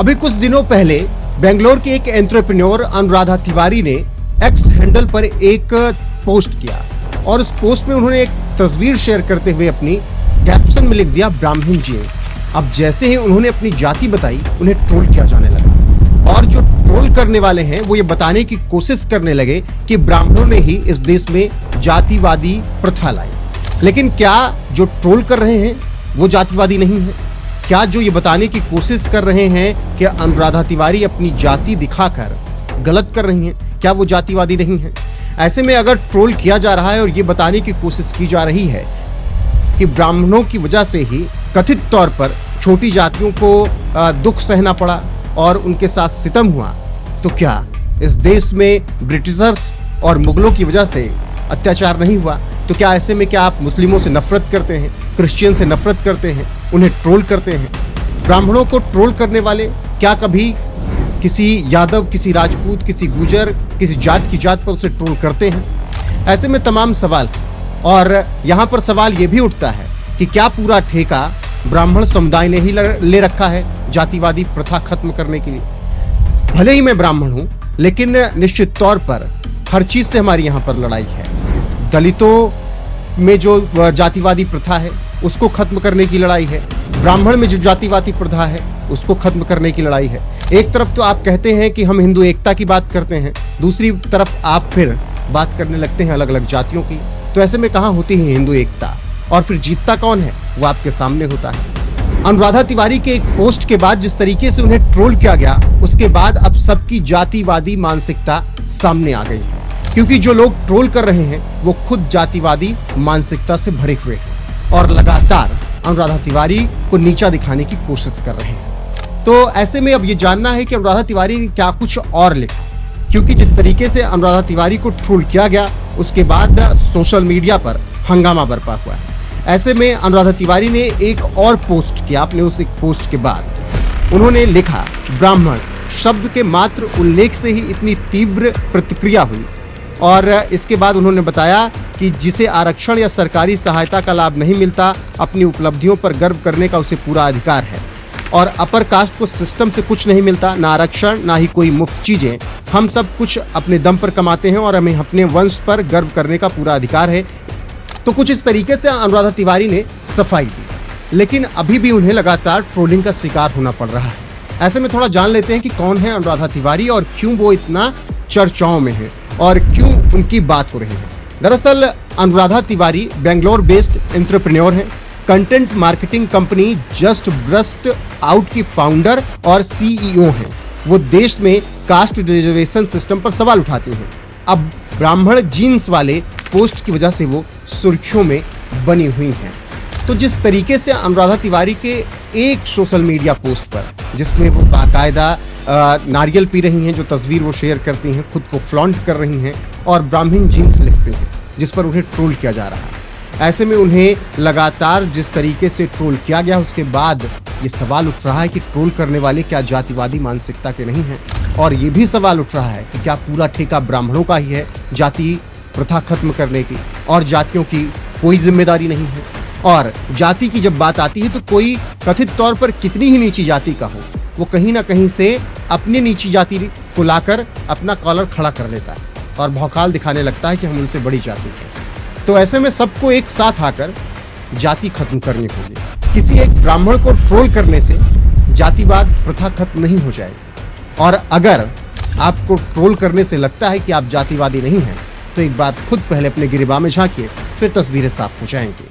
अभी कुछ दिनों पहले बेंगलोर के एक एंटरप्रेन्योर अनुराधा तिवारी ने एक्स हैंडल पर एक पोस्ट किया और उस पोस्ट में उन्होंने एक तस्वीर शेयर करते हुए अपनी कैप्शन में लिख दिया ब्राह्मण जीन्स। अब जैसे ही उन्होंने अपनी जाति बताई, उन्हें ट्रोल किया जाने लगा और जो ट्रोल करने वाले हैं वो ये बताने की कोशिश करने लगे कि ब्राह्मणों ने ही इस देश में जातिवादी प्रथा लाई। लेकिन क्या जो ट्रोल कर रहे हैं वो जातिवादी नहीं है? क्या जो ये बताने की कोशिश कर रहे हैं कि अनुराधा तिवारी अपनी जाति दिखाकर गलत कर रही हैं, क्या वो जातिवादी नहीं है? ऐसे में अगर ट्रोल किया जा रहा है और ये बताने की कोशिश की जा रही है कि ब्राह्मणों की वजह से ही कथित तौर पर छोटी जातियों को दुख सहना पड़ा और उनके साथ सितम हुआ, तो क्या इस देश में ब्रिटिशर्स और मुगलों की वजह से अत्याचार नहीं हुआ? तो क्या ऐसे में क्या आप मुस्लिमों से नफरत करते हैं, क्रिश्चियन से नफरत करते हैं, उन्हें ट्रोल करते हैं? ब्राह्मणों को ट्रोल करने वाले क्या कभी किसी यादव, किसी राजपूत, किसी गुजर, किसी जात की जात पर उसे ट्रोल करते हैं? ऐसे में तमाम सवाल, और यहाँ पर सवाल ये भी उठता है कि क्या पूरा ठेका ब्राह्मण समुदाय ने ही ले रखा है जातिवादी प्रथा खत्म करने के लिए? भले ही मैं ब्राह्मण हूँ, लेकिन निश्चित तौर पर हर चीज से हमारी यहाँ पर लड़ाई है। दलितों में जो जातिवादी प्रथा है उसको खत्म करने की लड़ाई है, ब्राह्मण में जो जातिवादी प्रथा है उसको खत्म करने की लड़ाई है। एक तरफ तो आप कहते हैं कि हम हिंदू एकता की बात करते हैं, दूसरी तरफ आप फिर बात करने लगते हैं अलग अलग जातियों की। तो ऐसे में कहाँ होती है हिंदू एकता? और फिर जीतता कौन है? वो आपके सामने होता है। अनुराधा तिवारी के एक पोस्ट के बाद जिस तरीके से उन्हें ट्रोल किया गया, उसके बाद अब सबकी जातिवादी मानसिकता सामने आ गई है, क्योंकि जो लोग ट्रोल कर रहे हैं वो खुद जातिवादी मानसिकता से भरे हुए हैं और लगातार अनुराधा तिवारी को नीचा दिखाने की कोशिश कर रहे हैं। तो ऐसे में अब ये जानना है कि अनुराधा तिवारी ने क्या कुछ और लिखा, क्योंकि जिस तरीके से अनुराधा तिवारी को ट्रोल किया गया उसके बाद सोशल मीडिया पर हंगामा बरपा हुआ है। ऐसे में अनुराधा तिवारी ने एक और पोस्ट किया। अपने उस एक पोस्ट के बाद उन्होंने लिखा, ब्राह्मण शब्द के मात्र उल्लेख से ही इतनी तीव्र प्रतिक्रिया हुई। और इसके बाद उन्होंने बताया कि जिसे आरक्षण या सरकारी सहायता का लाभ नहीं मिलता, अपनी उपलब्धियों पर गर्व करने का उसे पूरा अधिकार है। और अपर कास्ट को सिस्टम से कुछ नहीं मिलता, ना आरक्षण, ना ही कोई मुफ्त चीजें। हम सब कुछ अपने दम पर कमाते हैं और हमें अपने वंश पर गर्व करने का पूरा अधिकार है। तो कुछ इस तरीके से अनुराधा तिवारी ने सफाई दी, लेकिन अभी भी उन्हें लगातार ट्रोलिंग का शिकार होना पड़ रहा है। ऐसे में थोड़ा जान लेते हैं कि कौन है अनुराधा तिवारी और क्यों वो इतना चर्चाओं में है और क्यों उनकी बात हो रही है। दरअसल अनुराधा तिवारी बेंगलोर बेस्ड एंटरप्रेन्योर हैं, content marketing company just burst out की फाउंडर और सीईओ हैं। वो देश में कास्ट रिजर्वेशन सिस्टम पर सवाल उठाती हैं। अब ब्राह्मण जीन्स वाले पोस्ट की वजह से वो सुर्खियों में बनी हुई हैं। तो जिस तरीके से अनुराधा तिवारी के एक सोशल मीडिया पोस्ट पर, जिसमें वो बाकायदा नारियल पी रही हैं, जो तस्वीर वो शेयर करती हैं, खुद को फ्लॉन्ट कर रही हैं और ब्राह्मण जीन्स लिखते हैं, जिस पर उन्हें ट्रोल किया जा रहा है। ऐसे में उन्हें लगातार जिस तरीके से ट्रोल किया गया, उसके बाद ये सवाल उठ रहा है कि ट्रोल करने वाले क्या जातिवादी मानसिकता के नहीं हैं? और ये भी सवाल उठ रहा है कि क्या पूरा ठेका ब्राह्मणों का ही है जाति प्रथा खत्म करने की, और जातियों की कोई जिम्मेदारी नहीं है? और जाति की जब बात आती है तो कोई कथित तौर पर कितनी ही नीची जाति का हो, वो कहीं ना कहीं से अपनी नीची जाति को लाकर अपना कॉलर खड़ा कर लेता है और भौकाल दिखाने लगता है कि हम उनसे बड़ी जाति हैं। तो ऐसे में सबको एक साथ आकर जाति खत्म करनी होगी। किसी एक ब्राह्मण को ट्रोल करने से जातिवाद प्रथा खत्म नहीं हो जाएगी। और अगर आपको ट्रोल करने से लगता है कि आप जातिवादी नहीं हैं, तो एक बार खुद पहले अपने गिरिबान में झांकिए, फिर तस्वीरें साफ हो जाएंगी।